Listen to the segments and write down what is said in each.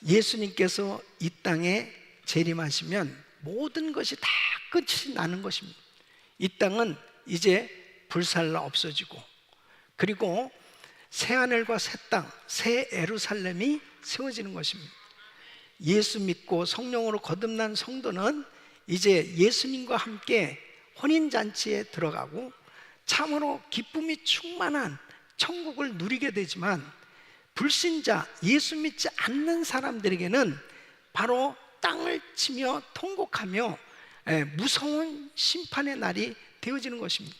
예수님께서 이 땅에 재림하시면 모든 것이 다 끝이 나는 것입니다. 이 땅은 이제 불살라 없어지고, 그리고 새하늘과 새 땅, 새 예루살렘이 세워지는 것입니다. 예수 믿고 성령으로 거듭난 성도는 이제 예수님과 함께 혼인잔치에 들어가고 참으로 기쁨이 충만한 천국을 누리게 되지만, 불신자, 예수 믿지 않는 사람들에게는 바로 땅을 치며 통곡하며 무서운 심판의 날이 되어지는 것입니다.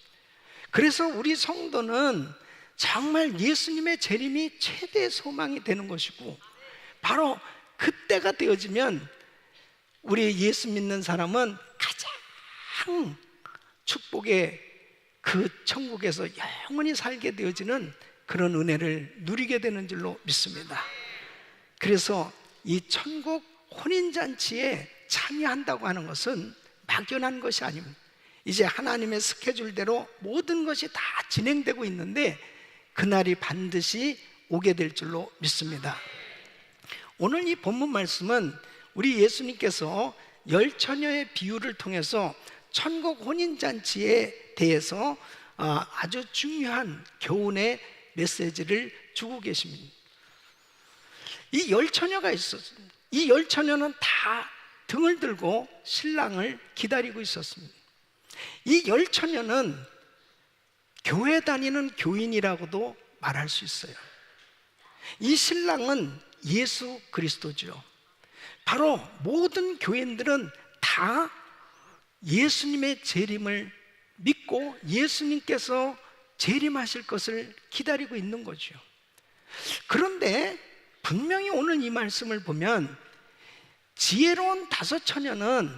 그래서 우리 성도는 정말 예수님의 재림이 최대의 소망이 되는 것이고, 바로 그때가 되어지면 우리 예수 믿는 사람은 가장 축복의 그 천국에서 영원히 살게 되어지는 그런 은혜를 누리게 되는 줄로 믿습니다. 그래서 이 천국 혼인잔치에 참여한다고 하는 것은 막연한 것이 아닙니다. 이제 하나님의 스케줄대로 모든 것이 다 진행되고 있는데 그날이 반드시 오게 될 줄로 믿습니다. 오늘 이 본문 말씀은 우리 예수님께서 열 처녀의 비유를 통해서 천국 혼인잔치에 대해서 아주 중요한 교훈의 메시지를 주고 계십니다. 이 열 처녀가 있었습니다. 이 열 처녀는 다 등을 들고 신랑을 기다리고 있었습니다. 이 열 처녀는 교회 다니는 교인이라고도 말할 수 있어요. 이 신랑은 예수 그리스도죠. 바로 모든 교인들은 다 예수님의 재림을 믿고 예수님께서 재림하실 것을 기다리고 있는 거죠. 그런데 분명히 오늘 이 말씀을 보면 지혜로운 다섯 처녀는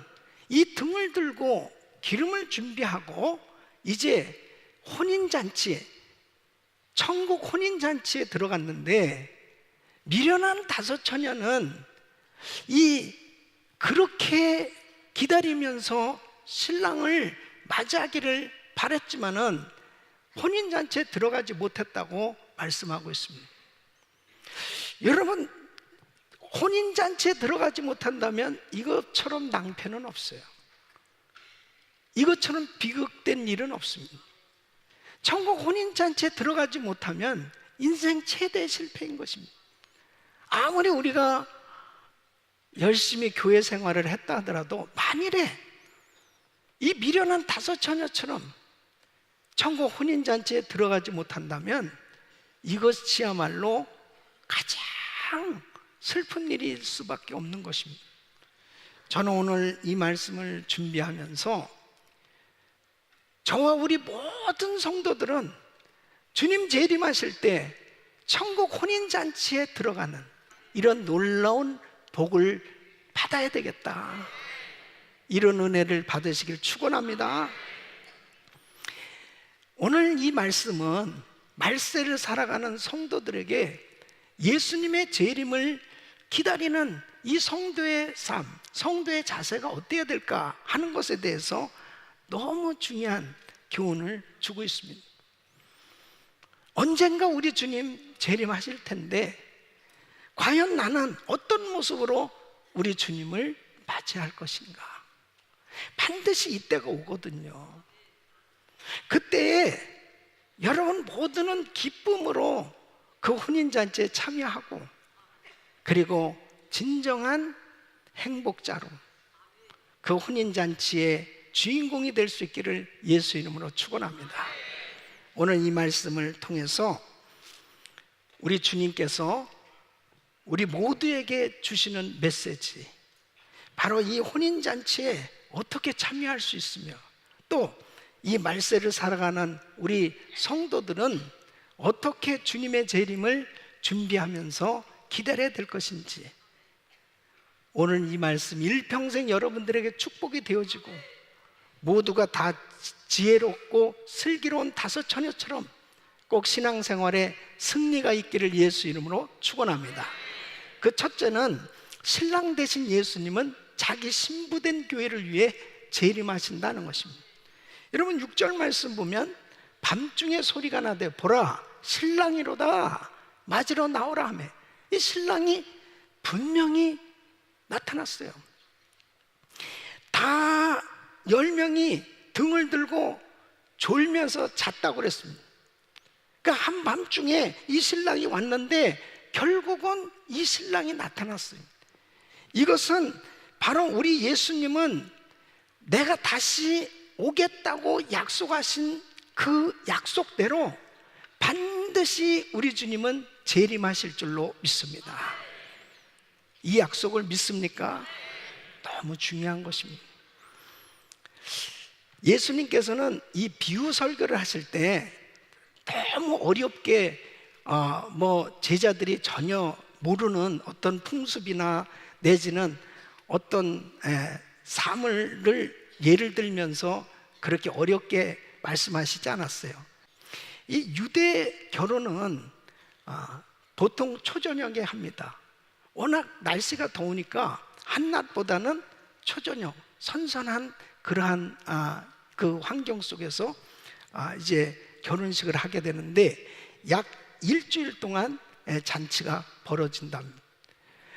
이 등을 들고 기름을 준비하고 이제 혼인잔치에, 천국 혼인잔치에 들어갔는데, 미련한 다섯 처녀는 그렇게 기다리면서 신랑을 맞이하기를 바랬지만은 혼인잔치에 들어가지 못했다고 말씀하고 있습니다. 여러분, 혼인잔치에 들어가지 못한다면 이것처럼 낭패는 없어요. 이것처럼 비극된 일은 없습니다. 천국 혼인잔치에 들어가지 못하면 인생 최대의 실패인 것입니다. 아무리 우리가 열심히 교회 생활을 했다 하더라도 만일에 이 미련한 다섯 처녀처럼 천국 혼인잔치에 들어가지 못한다면 이것이야말로 가장 슬픈 일일 수밖에 없는 것입니다. 저는 오늘 이 말씀을 준비하면서 저와 우리 모든 성도들은 주님 재림하실 때 천국 혼인잔치에 들어가는 이런 놀라운 복을 받아야 되겠다, 이런 은혜를 받으시길 축원합니다. 오늘 이 말씀은 말세를 살아가는 성도들에게 예수님의 재림을 기다리는 이 성도의 삶, 성도의 자세가 어때야 될까 하는 것에 대해서 너무 중요한 교훈을 주고 있습니다. 언젠가 우리 주님 재림하실 텐데 과연 나는 어떤 모습으로 우리 주님을 맞이할 것인가? 반드시 이때가 오거든요. 그때에 여러분 모두는 기쁨으로 그 혼인잔치에 참여하고, 그리고 진정한 행복자로 그 혼인잔치의 주인공이 될 수 있기를 예수 이름으로 축원합니다. 오늘 이 말씀을 통해서 우리 주님께서 우리 모두에게 주시는 메시지, 바로 이 혼인잔치에 어떻게 참여할 수 있으며, 또 이 말세를 살아가는 우리 성도들은 어떻게 주님의 재림을 준비하면서 기다려야 될 것인지, 오늘 이 말씀 일평생 여러분들에게 축복이 되어지고 모두가 다 지혜롭고 슬기로운 다섯 처녀처럼 꼭 신앙생활에 승리가 있기를 예수 이름으로 축원합니다. 그 첫째는 신랑 되신 예수님은 자기 신부된 교회를 위해 재림하신다는 것입니다. 여러분 6절 말씀 보면 밤중에 소리가 나되 보라 신랑이로다 맞으러 나오라 하며, 이 신랑이 분명히 나타났어요. 다 10명이 등을 들고 졸면서 잤다고 그랬습니다. 그러니까 한밤중에 이 신랑이 왔는데 결국은 이 신랑이 나타났어요. 이것은 바로 우리 예수님은 내가 다시 오겠다고 약속하신 그 약속대로 반드시 우리 주님은 재림하실 줄로 믿습니다. 이 약속을 믿습니까? 너무 중요한 것입니다. 예수님께서는 이 비유 설교를 하실 때 너무 어렵게 제자들이 전혀 모르는 어떤 풍습이나 내지는 어떤 사물을 예를 들면서 그렇게 어렵게 말씀하시지 않았어요. 이 유대 결혼은 보통 초저녁에 합니다. 워낙 날씨가 더우니까 한낮보다는 초저녁, 선선한 그러한 그 환경 속에서 이제 결혼식을 하게 되는데 약 일주일 동안 잔치가 벌어진답니다.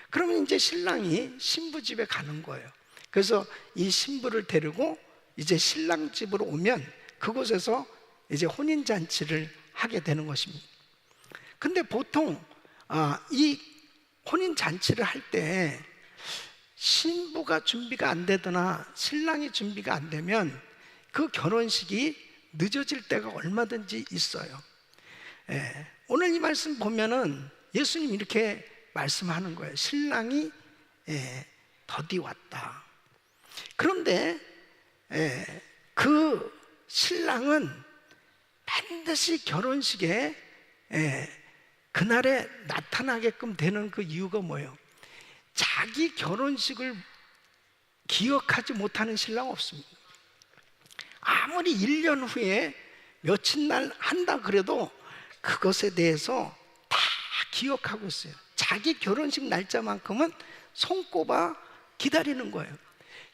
그러면 이제 신랑이 신부 집에 가는 거예요. 그래서 이 신부를 데리고 이제 신랑 집으로 오면 그곳에서 이제 혼인 잔치를 하게 되는 것입니다. 근데 보통 이 혼인 잔치를 할 때 신부가 준비가 안 되거나 신랑이 준비가 안 되면 그 결혼식이 늦어질 때가 얼마든지 있어요. 오늘 이 말씀 보면은 예수님 이렇게 말씀하는 거예요. 신랑이 더디 왔다. 그런데 그 신랑은 반드시 결혼식에 그날에 나타나게끔 되는 그 이유가 뭐예요? 자기 결혼식을 기억하지 못하는 신랑 없습니다. 아무리 1년 후에 며칠 날 한다 그래도 그것에 대해서 다 기억하고 있어요. 자기 결혼식 날짜만큼은 손꼽아 기다리는 거예요.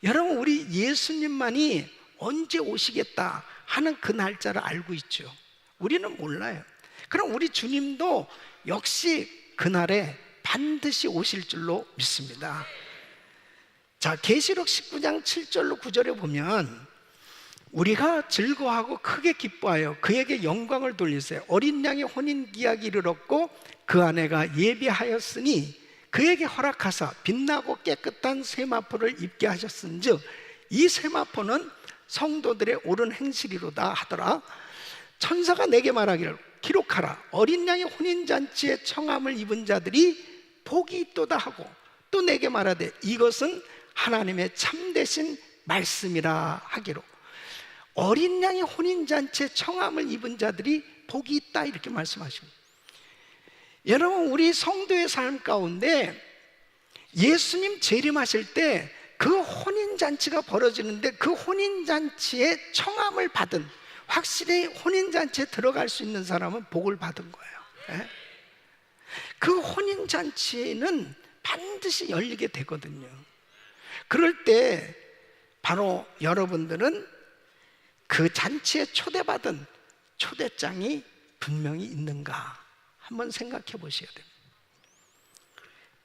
여러분, 우리 예수님만이 언제 오시겠다 하는 그 날짜를 알고 있죠. 우리는 몰라요. 그럼 우리 주님도 역시 그날에 반드시 오실 줄로 믿습니다. 자, 계시록 19장 7절로 9절에 보면 우리가 즐거워하고 크게 기뻐하여 그에게 영광을 돌리세요. 어린 양의 혼인 기약이 이르렀고 그 아내가 예비하였으니 그에게 허락하사 빛나고 깨끗한 세마포를 입게 하셨은즉 이 세마포는 성도들의 옳은 행실이로다 하더라. 천사가 내게 말하기를 기록하라. 어린 양의 혼인잔치에 청함을 입은 자들이 복이 있도다 하고 또 내게 말하되 이것은 하나님의 참되신 말씀이라 하기로. 어린 양의 혼인잔치에 청함을 입은 자들이 복이 있다 이렇게 말씀하십니다. 여러분, 우리 성도의 삶 가운데 예수님 재림하실 때 그 혼인잔치가 벌어지는데 그 혼인잔치에 청함을 받은, 확실히 혼인잔치에 들어갈 수 있는 사람은 복을 받은 거예요. 그 혼인잔치는 반드시 열리게 되거든요. 그럴 때 바로 여러분들은 그 잔치에 초대받은 초대장이 분명히 있는가 한번 생각해 보셔야 됩니다.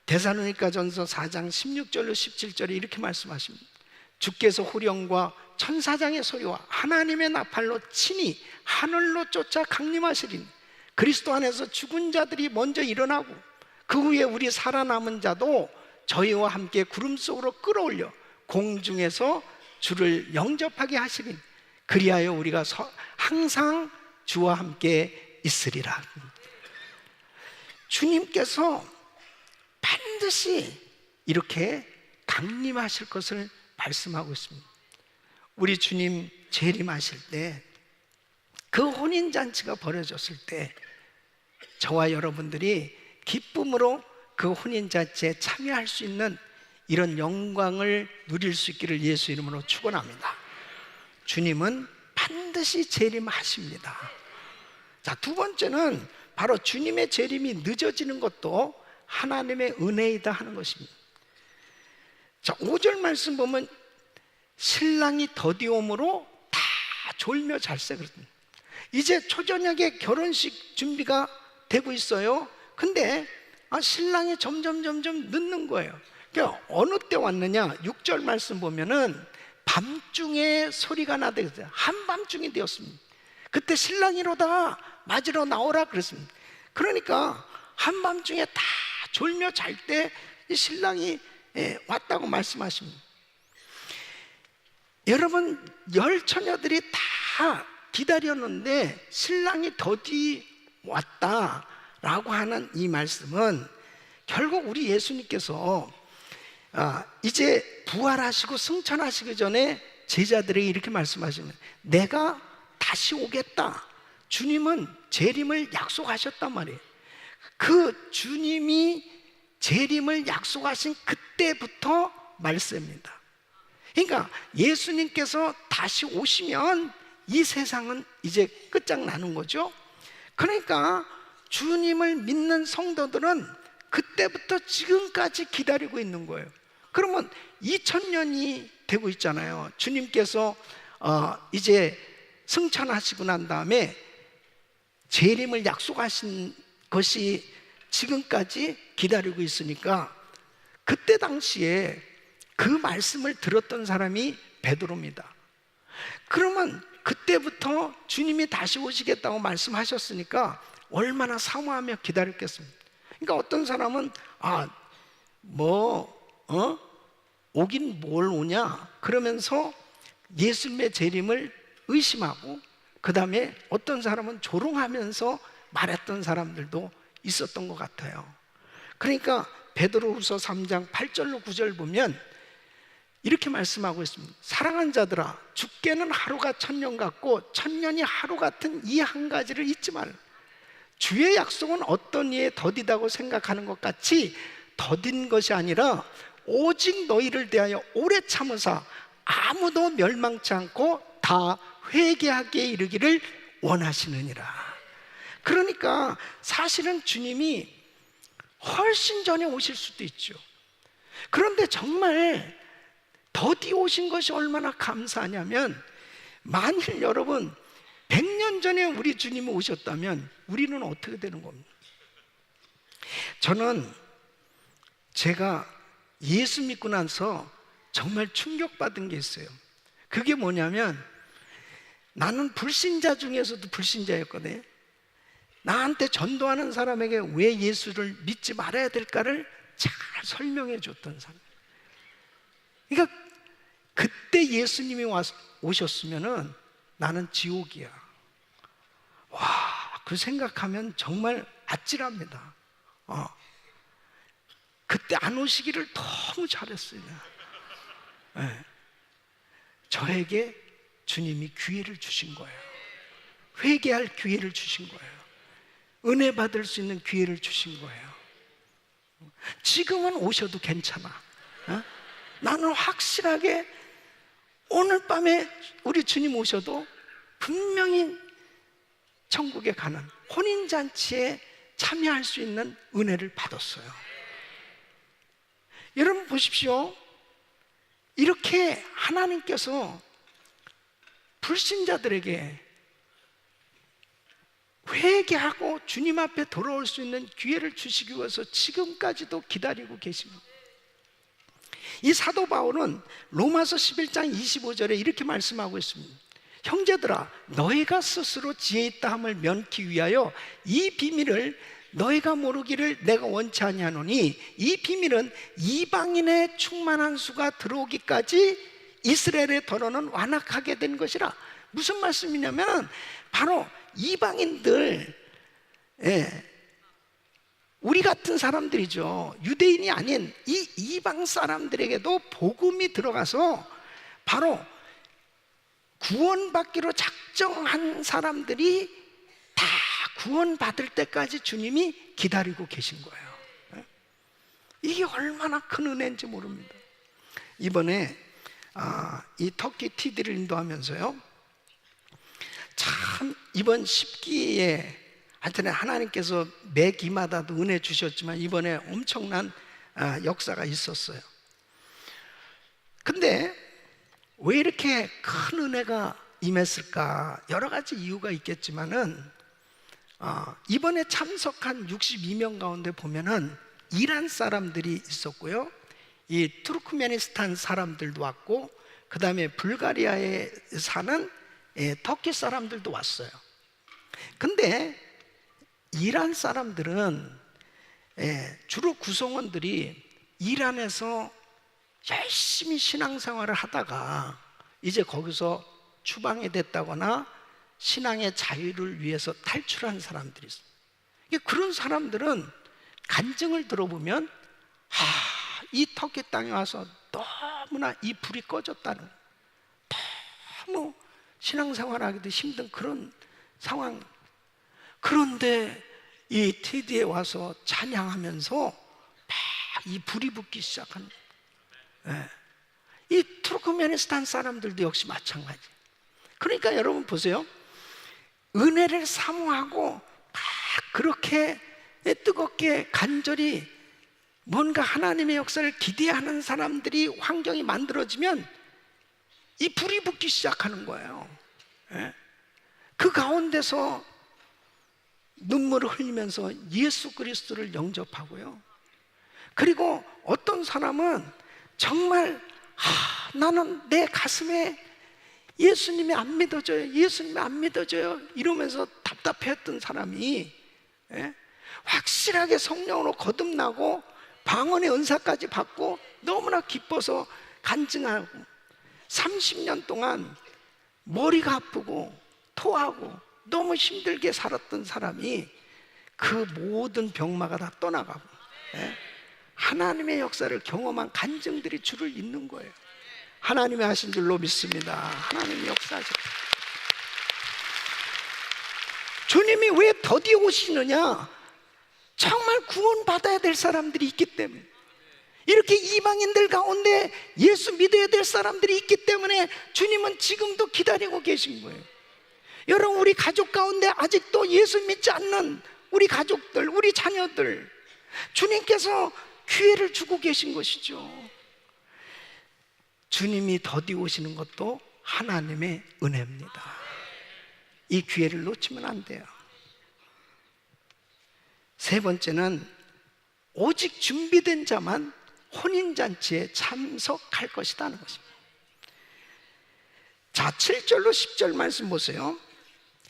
데살로니가전서 4장 16절로 17절에 이렇게 말씀하십니다. 주께서 후령과 천사장의 소리와 하나님의 나팔로 친히 하늘로 쫓아 강림하시리니 그리스도 안에서 죽은 자들이 먼저 일어나고 그 후에 우리 살아남은 자도 저희와 함께 구름 속으로 끌어올려 공중에서 주를 영접하게 하시리니 그리하여 우리가 항상 주와 함께 있으리라. 주님께서 반드시 이렇게 강림하실 것을 말씀하고 있습니다. 우리 주님 재림하실 때 그 혼인잔치가 벌어졌을 때 저와 여러분들이 기쁨으로 그 혼인잔치에 참여할 수 있는 이런 영광을 누릴 수 있기를 예수 이름으로 축원합니다. 주님은 반드시 재림하십니다. 자, 두 번째는 바로 주님의 재림이 늦어지는 것도 하나님의 은혜이다 하는 것입니다. 자, 5절 말씀 보면 신랑이 더디 오므로 다 졸며 잘세 그랬습니다. 이제 초저녁에 결혼식 준비가 되고 있어요. 근데 신랑이 점점 늦는 거예요. 그러니까 어느 때 왔느냐? 6절 말씀 보면은 밤중에 소리가 나되 한밤중이 되었습니다. 그때 신랑이로다 맞으러 나오라 그랬습니다. 그러니까 한밤중에 다 졸며 잘 때 신랑이 왔다고 말씀하십니다. 여러분, 열 처녀들이 다 기다렸는데 신랑이 더디 왔다라고 하는 이 말씀은 결국 우리 예수님께서 이제 부활하시고 승천하시기 전에 제자들에게 이렇게 말씀하시면, 내가 다시 오겠다. 주님은 재림을 약속하셨단 말이에요. 그 주님이 재림을 약속하신 그때부터 말씀입니다. 그러니까 예수님께서 다시 오시면 이 세상은 이제 끝장나는 거죠. 그러니까 주님을 믿는 성도들은 그때부터 지금까지 기다리고 있는 거예요. 그러면 2000년이 되고 있잖아요. 주님께서 이제 승천하시고 난 다음에 재림을 약속하신 것이 지금까지 기다리고 있으니까, 그때 당시에 그 말씀을 들었던 사람이 베드로입니다. 그러면 그때부터 주님이 다시 오시겠다고 말씀하셨으니까 얼마나 사모하며 기다렸겠습니까? 그러니까 어떤 사람은 오긴 뭘 오냐 그러면서 예수님의 재림을 의심하고, 그 다음에 어떤 사람은 조롱하면서 말했던 사람들도 있었던 것 같아요. 그러니까 베드로후서 3장 8절로 9절 보면 이렇게 말씀하고 있습니다. 사랑하는 자들아, 죽게는 하루가 1000년 같고 1000년이 하루 같은 이 한 가지를 잊지 말라. 주의 약속은 어떤 이에 더디다고 생각하는 것 같이 더딘 것이 아니라 오직 너희를 대하여 오래 참으사 아무도 멸망치 않고 다 회개하게 이르기를 원하시느니라. 그러니까 사실은 주님이 훨씬 전에 오실 수도 있죠. 그런데 정말 더디 오신 것이 얼마나 감사하냐면, 만일 여러분 100년 전에 우리 주님이 오셨다면 우리는 어떻게 되는 겁니까? 저는 제가 예수 믿고 나서 정말 충격받은 게 있어요. 그게 뭐냐면, 나는 불신자 중에서도 불신자였거든요. 나한테 전도하는 사람에게 왜 예수를 믿지 말아야 될까를 잘 설명해 줬던 사람. 그러니까 그때 예수님이 오셨으면은 나는 지옥이야. 와, 그 생각하면 정말 아찔합니다. 그때 안 오시기를 너무 잘했어요. 네. 저에게 주님이 기회를 주신 거예요. 회개할 기회를 주신 거예요. 은혜 받을 수 있는 기회를 주신 거예요. 지금은 오셔도 괜찮아. 나는 확실하게 오늘 밤에 우리 주님 오셔도 분명히 천국에 가는 혼인잔치에 참여할 수 있는 은혜를 받았어요. 여러분 보십시오. 이렇게 하나님께서 불신자들에게 회개하고 주님 앞에 돌아올 수 있는 기회를 주시기 위해서 지금까지도 기다리고 계십니다. 이 사도 바울은 로마서 11장 25절에 이렇게 말씀하고 있습니다. 형제들아, 너희가 스스로 지혜 있다 함을 면키 위하여 이 비밀을 너희가 모르기를 내가 원치 아니하노니, 이 비밀은 이방인의 충만한 수가 들어오기까지 이스라엘의 더러는 완악하게 된 것이라. 무슨 말씀이냐면 바로 이방인들, 우리 같은 사람들이죠. 유대인이 아닌 이 이방 사람들에게도 복음이 들어가서 바로 구원받기로 작정한 사람들이 다 구원받을 때까지 주님이 기다리고 계신 거예요. 이게 얼마나 큰 은혜인지 모릅니다. 이번에 이 터키 TD를 인도하면서요, 참 이번 10기에 하여튼 하나님께서 매 기마다도 은혜 주셨지만 이번에 엄청난 역사가 있었어요. 근데 왜 이렇게 큰 은혜가 임했을까? 여러 가지 이유가 있겠지만은 이번에 참석한 62명 가운데 보면은 이란 사람들이 있었고요, 이 투르크메니스탄 사람들도 왔고, 그 다음에 불가리아에 사는 터키 사람들도 왔어요. 근데 이란 사람들은 주로 구성원들이 이란에서 열심히 신앙생활을 하다가 이제 거기서 추방이 됐다거나 신앙의 자유를 위해서 탈출한 사람들이 있어요. 그런 사람들은 간증을 들어보면 이 터키 땅에 와서 너무나 이 불이 꺼졌다는, 너무 신앙생활하기도 힘든 그런 상황. 그런데 이 테디에 와서 찬양하면서 막 이 불이 붙기 시작하는 거예요. 이 투르크메니스탄 사람들도 역시 마찬가지. 그러니까 여러분 보세요, 은혜를 사모하고 막 그렇게 뜨겁게 간절히 뭔가 하나님의 역사를 기대하는 사람들이, 환경이 만들어지면 이 불이 붙기 시작하는 거예요. 그 가운데서 눈물을 흘리면서 예수 그리스도를 영접하고요, 그리고 어떤 사람은 정말 나는 내 가슴에 예수님이 안 믿어져요, 예수님이 안 믿어져요 이러면서 답답했던 사람이 확실하게 성령으로 거듭나고 방언의 은사까지 받고 너무나 기뻐서 간증하고, 30년 동안 머리가 아프고 토하고 너무 힘들게 살았던 사람이 그 모든 병마가 다 떠나가고 하나님의 역사를 경험한 간증들이 줄을 잇는 거예요. 하나님이 하신 줄로 믿습니다. 하나님이 역사하셨어요. 주님이 왜 더디 오시느냐? 정말 구원받아야 될 사람들이 있기 때문에, 이렇게 이방인들 가운데 예수 믿어야 될 사람들이 있기 때문에 주님은 지금도 기다리고 계신 거예요. 여러분, 우리 가족 가운데 아직도 예수 믿지 않는 우리 가족들, 우리 자녀들, 주님께서 기회를 주고 계신 것이죠. 주님이 더디 오시는 것도 하나님의 은혜입니다. 이 기회를 놓치면 안 돼요. 세 번째는 오직 준비된 자만 혼인잔치에 참석할 것이라는 것입니다. 자, 7절로 10절 말씀 보세요.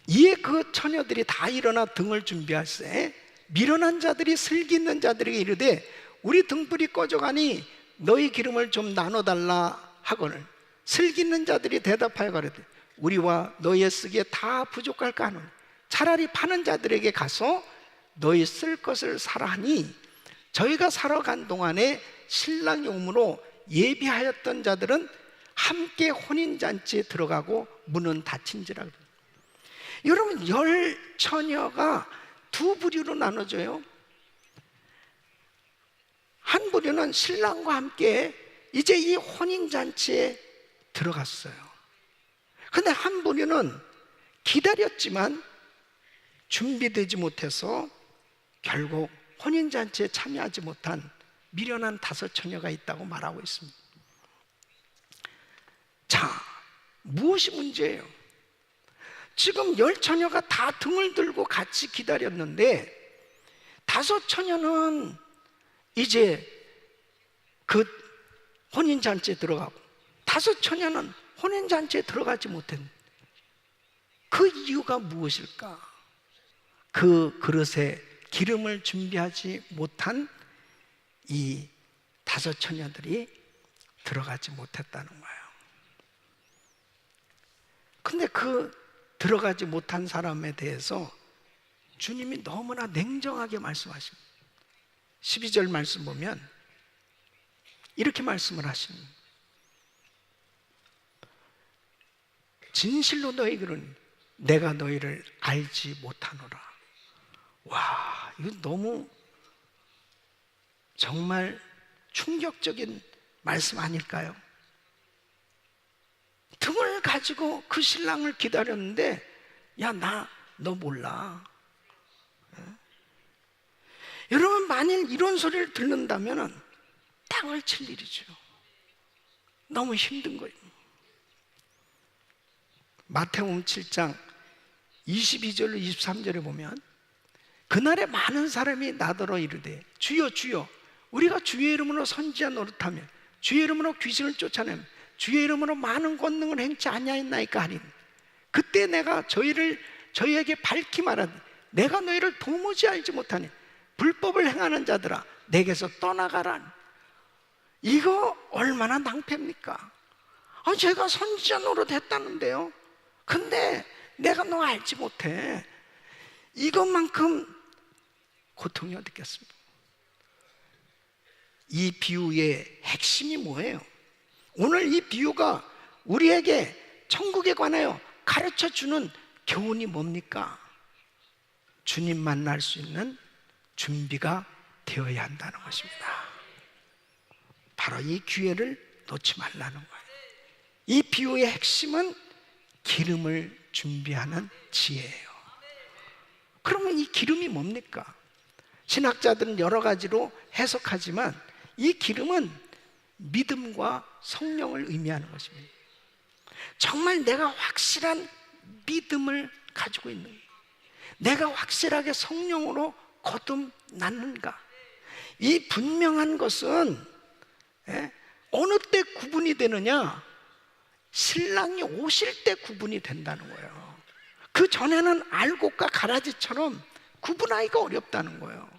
이에 그 처녀들이 다 일어나 등을 준비할세 미련한 자들이 슬기 있는 자들에게 이르되 우리 등불이 꺼져가니 너희 기름을 좀 나눠달라 하거늘 슬기 있는 자들이 대답하여 가로되 우리와 너희의 쓰기에 다 부족할까 하노니 차라리 파는 자들에게 가서 너희 쓸 것을 사라 하니 저희가 사러 간 동안에 신랑 용무로 예비하였던 자들은 함께 혼인잔치에 들어가고 문은 닫힌지라. 여러분, 10처녀가 두 부류로 나눠져요. 한 부류는 신랑과 함께 이제 이 혼인잔치에 들어갔어요. 근데 한 부류는 기다렸지만 준비되지 못해서 결국 혼인잔치에 참여하지 못한 미련한 5처녀가 있다고 말하고 있습니다. 자, 무엇이 문제예요? 지금 10처녀가 다 등을 들고 같이 기다렸는데 5처녀는 이제 그 혼인잔치에 들어가고 5처녀는 혼인잔치에 들어가지 못했는데 그 이유가 무엇일까? 그 그릇에 기름을 준비하지 못한 이 5처녀들이 들어가지 못했다는 거예요. 근데 그 들어가지 못한 사람에 대해서 주님이 너무나 냉정하게 말씀하십니다. 12절 말씀 보면 이렇게 말씀을 하십니다. 진실로 너희에게 이르노니 내가 너희를 알지 못하노라. 와, 이거 너무 정말 충격적인 말씀 아닐까요? 등을 가지고 그 신랑을 기다렸는데 야, 너 몰라. 여러분, 만일 이런 소리를 듣는다면 땅을 칠 일이죠. 너무 힘든 거예요. 마태복음 7장 22절로 23절에 보면 그날에 많은 사람이 나더러 이르되 주여 주여 우리가 주의 이름으로 선지자 노릇하며 주의 이름으로 귀신을 쫓아내며 주의 이름으로 많은 권능을 행치 아니하였나이까 하니 그때 내가 저희에게 밝히 말하되 내가 너희를 도무지 알지 못하니 불법을 행하는 자들아 내게서 떠나가라. 이거 얼마나 낭패입니까? 제가 선지자 노릇 했다는데요, 근데 내가 너 알지 못해. 이것만큼 고통이 어디 있겠습니까? 이 비유의 핵심이 뭐예요? 오늘 이 비유가 우리에게 천국에 관하여 가르쳐주는 교훈이 뭡니까? 주님 만날 수 있는 준비가 되어야 한다는 것입니다. 바로 이 기회를 놓지 말라는 거예요. 이 비유의 핵심은 기름을 준비하는 지혜예요. 그러면 이 기름이 뭡니까? 신학자들은 여러 가지로 해석하지만 이 기름은 믿음과 성령을 의미하는 것입니다. 정말 내가 확실한 믿음을 가지고 있는 거예요. 내가 확실하게 성령으로 거듭났는가? 이 분명한 것은 어느 때 구분이 되느냐? 신랑이 오실 때 구분이 된다는 거예요. 그 전에는 알곡과 가라지처럼 구분하기가 어렵다는 거예요.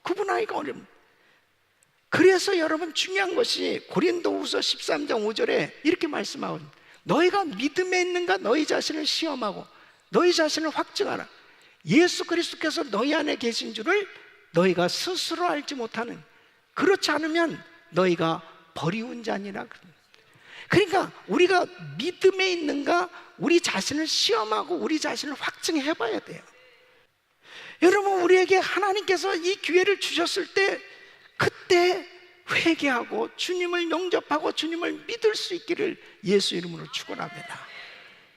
구분하기가 어렵다. 그래서 여러분 중요한 것이 고린도후서 13장 5절에 이렇게 말씀하고 너희가 믿음에 있는가 너희 자신을 시험하고 너희 자신을 확증하라. 예수 그리스도께서 너희 안에 계신 줄을 너희가 스스로 알지 못하는, 그렇지 않으면 너희가 버리운 자니라. 그러니까 우리가 믿음에 있는가 우리 자신을 시험하고 우리 자신을 확증해 봐야 돼요. 여러분, 우리에게 하나님께서 이 기회를 주셨을 때 그때 회개하고 주님을 영접하고 주님을 믿을 수 있기를 예수 이름으로 축원합니다.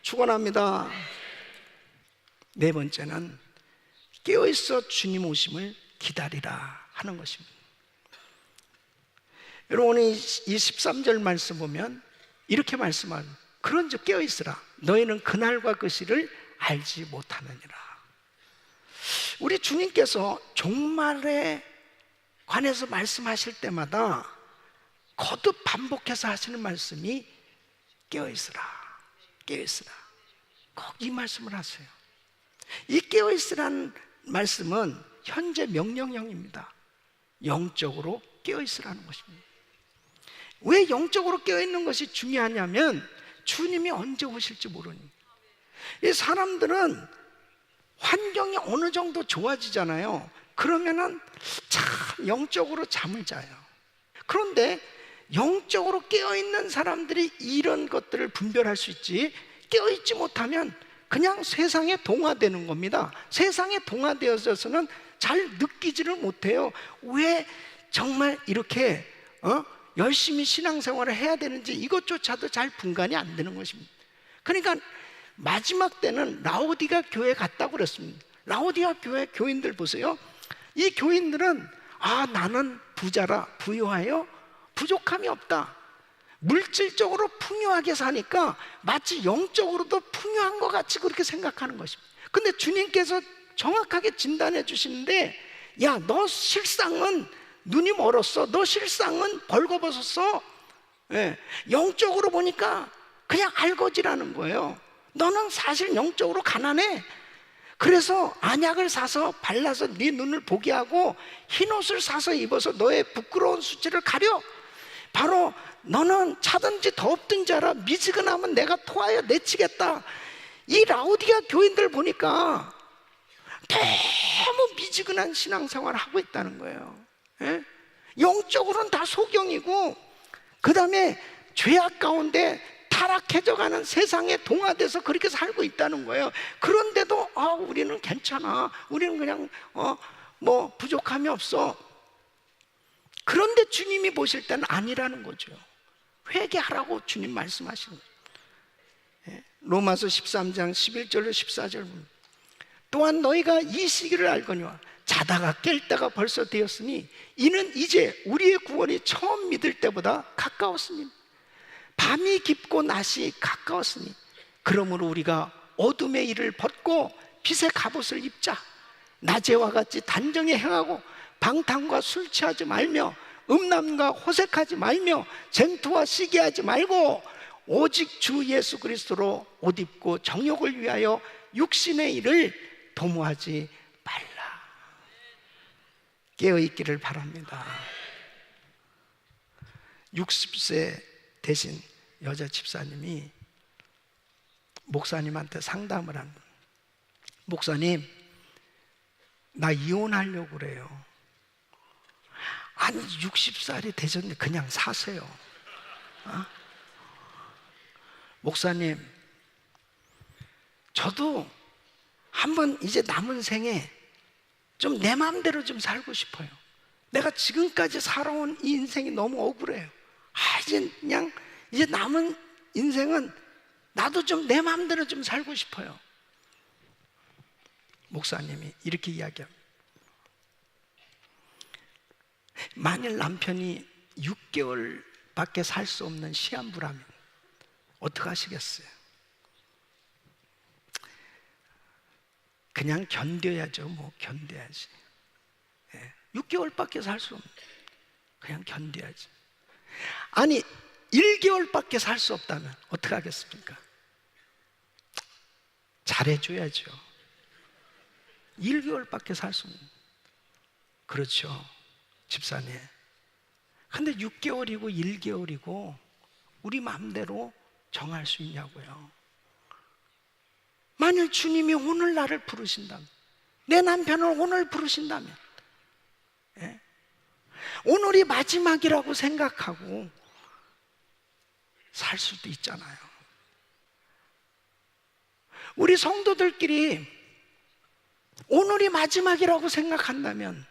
축원합니다. 네 번째는 깨어있어 주님 오심을 기다리라 하는 것입니다. 여러분, 이 13절 말씀 보면 이렇게 말씀합니다. 그런즉 깨어있으라 너희는 그날과 그 시를 알지 못하느니라. 우리 주님께서 종말에 관해서 말씀하실 때마다 거듭 반복해서 하시는 말씀이 깨어있으라, 깨어있으라. 꼭 이 말씀을 하세요. 이 깨어있으라는 말씀은 현재 명령형입니다. 영적으로 깨어있으라는 것입니다. 왜 영적으로 깨어있는 것이 중요하냐면 주님이 언제 오실지 모르니. 이 사람들은 환경이 어느 정도 좋아지잖아요. 그러면은 참 영적으로 잠을 자요. 그런데 영적으로 깨어있는 사람들이 이런 것들을 분별할 수 있지, 깨어있지 못하면 그냥 세상에 동화되는 겁니다. 세상에 동화되어서는 잘 느끼지를 못해요. 왜 정말 이렇게 열심히 신앙생활을 해야 되는지 이것조차도 잘 분간이 안 되는 것입니다. 그러니까 마지막 때는 라오디가 교회 갔다고 그랬습니다. 라오디가 교회 교인들 보세요. 이 교인들은 나는 부자라 부유하여 부족함이 없다. 물질적으로 풍요하게 사니까 마치 영적으로도 풍요한 것 같이 그렇게 생각하는 것입니다. 근데 주님께서 정확하게 진단해 주시는데, 야, 너 실상은 눈이 멀었어. 너 실상은 벌거벗었어. 영적으로 보니까 그냥 알거지라는 거예요. 너는 사실 영적으로 가난해. 그래서 안약을 사서 발라서 네 눈을 보게 하고 흰옷을 사서 입어서 너의 부끄러운 수치를 가려. 바로 너는 차든지 더없든지 알아. 미지근하면 내가 토하여 내치겠다. 이 라오디가 교인들 보니까 너무 미지근한 신앙생활을 하고 있다는 거예요. 영적으로는 다 소경이고, 그 다음에 죄악 가운데 타락해져가는 세상에 동화돼서 그렇게 살고 있다는 거예요. 그런데도 우리는 괜찮아. 우리는 그냥 뭐 부족함이 없어. 그런데 주님이 보실 때는 아니라는 거죠. 회개하라고 주님 말씀하시는 거예요. 로마서 13장 11절로 14절 보면 또한 너희가 이 시기를 알거니와 자다가 깰 때가 벌써 되었으니 이는 이제 우리의 구원이 처음 믿을 때보다 가까웠습니다. 밤이 깊고 낮이 가까웠으니 그러므로 우리가 어둠의 일을 벗고 빛의 갑옷을 입자. 낮에와 같이 단정히 행하고 방탕과 술 취하지 말며 음란과 호색하지 말며 쟁투와 시기하지 말고 오직 주 예수 그리스도로 옷 입고 정욕을 위하여 육신의 일을 도모하지 말라. 깨어있기를 바랍니다. 60세 되신 여자 집사님이 목사님한테 상담을 한 거예요. 목사님, 나 이혼하려고 그래요. 아니 60살이 되셨는데 그냥 사세요. 목사님, 저도 한번 이제 남은 생에 좀 내 마음대로 좀 살고 싶어요. 내가 지금까지 살아온 이 인생이 너무 억울해요. 이제 남은 인생은 나도 좀 내 마음대로 좀 살고 싶어요. 목사님이 이렇게 이야기합니다. 만일 남편이 6개월밖에 살 수 없는 시한부라면 어떻게 하시겠어요? 그냥 견뎌야죠. 뭐 견뎌야지. 6개월밖에 살 수 없는, 그냥 견뎌야지. 아니 1개월밖에 살 수 없다면 어떻게 하겠습니까? 잘해줘야죠. 1개월밖에 살 수 없는, 그렇죠 집사님. 근데 6개월이고 1개월이고 우리 마음대로 정할 수 있냐고요. 만일 주님이 오늘 나를 부르신다면, 내 남편을 오늘 부르신다면, 오늘이 마지막이라고 생각하고 살 수도 있잖아요. 우리 성도들끼리 오늘이 마지막이라고 생각한다면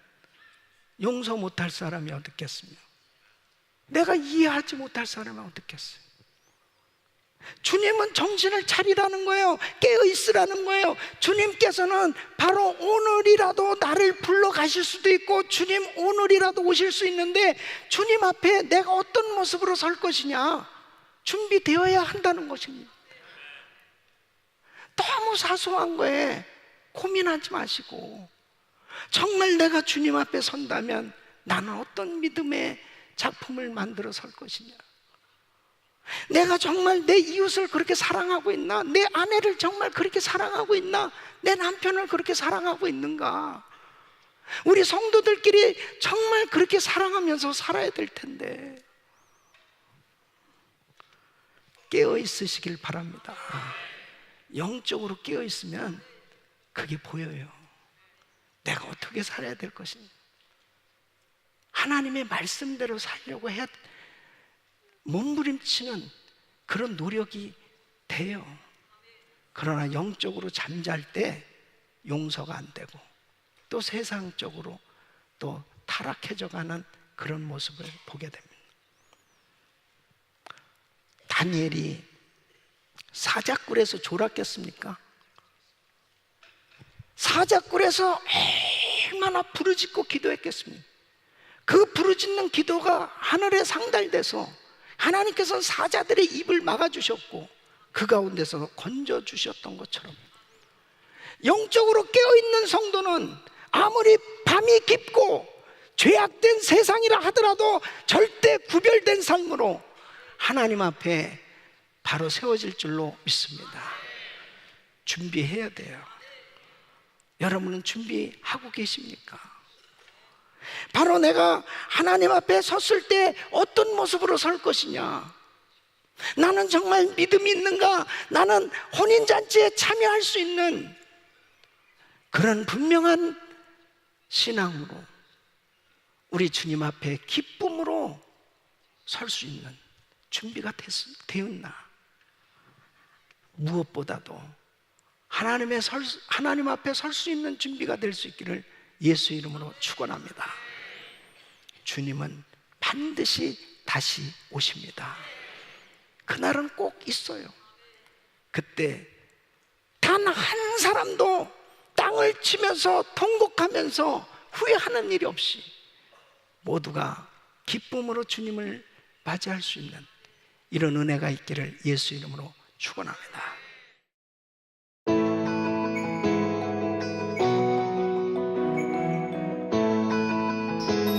용서 못할 사람이 어떻겠습니까? 내가 이해하지 못할 사람이 어떻겠어요? 주님은 정신을 차리라는 거예요. 깨어있으라는 거예요. 주님께서는 바로 오늘이라도 나를 불러 가실 수도 있고 주님 오늘이라도 오실 수 있는데, 주님 앞에 내가 어떤 모습으로 설 것이냐 준비되어야 한다는 것입니다. 너무 사소한 거에 고민하지 마시고, 정말 내가 주님 앞에 선다면 나는 어떤 믿음의 작품을 만들어 설 것이냐, 내가 정말 내 이웃을 그렇게 사랑하고 있나, 내 아내를 정말 그렇게 사랑하고 있나, 내 남편을 그렇게 사랑하고 있는가. 우리 성도들끼리 정말 그렇게 사랑하면서 살아야 될 텐데. 깨어 있으시길 바랍니다. 영적으로 깨어 있으면 그게 보여요. 내가 어떻게 살아야 될 것인지. 하나님의 말씀대로 살려고 해야 몸부림치는 그런 노력이 돼요. 그러나 영적으로 잠잘 때 용서가 안 되고 또 세상적으로 또 타락해져 가는 그런 모습을 보게 됩니다. 다니엘이 사자굴에서 졸았겠습니까? 사자굴에서 얼마나 부르짖고 기도했겠습니까? 그 부르짖는 기도가 하늘에 상달돼서 하나님께서 사자들의 입을 막아주셨고 그 가운데서 건져주셨던 것처럼, 영적으로 깨어있는 성도는 아무리 밤이 깊고 죄악된 세상이라 하더라도 절대 구별된 삶으로 하나님 앞에 바로 세워질 줄로 믿습니다. 준비해야 돼요. 여러분은 준비하고 계십니까? 바로 내가 하나님 앞에 섰을 때 어떤 모습으로 설 것이냐, 나는 정말 믿음이 있는가, 나는 혼인잔치에 참여할 수 있는 그런 분명한 신앙으로 우리 주님 앞에 기쁨으로 설 수 있는 준비가 되었나. 무엇보다도 하나님 앞에 설 수 있는 준비가 될 수 있기를 예수 이름으로 축원합니다. 주님은 반드시 다시 오십니다. 그날은 꼭 있어요. 그때 단 한 사람도 땅을 치면서 통곡하면서 후회하는 일이 없이 모두가 기쁨으로 주님을 맞이할 수 있는 이런 은혜가 있기를 예수 이름으로 축원합니다. 주시옵소서.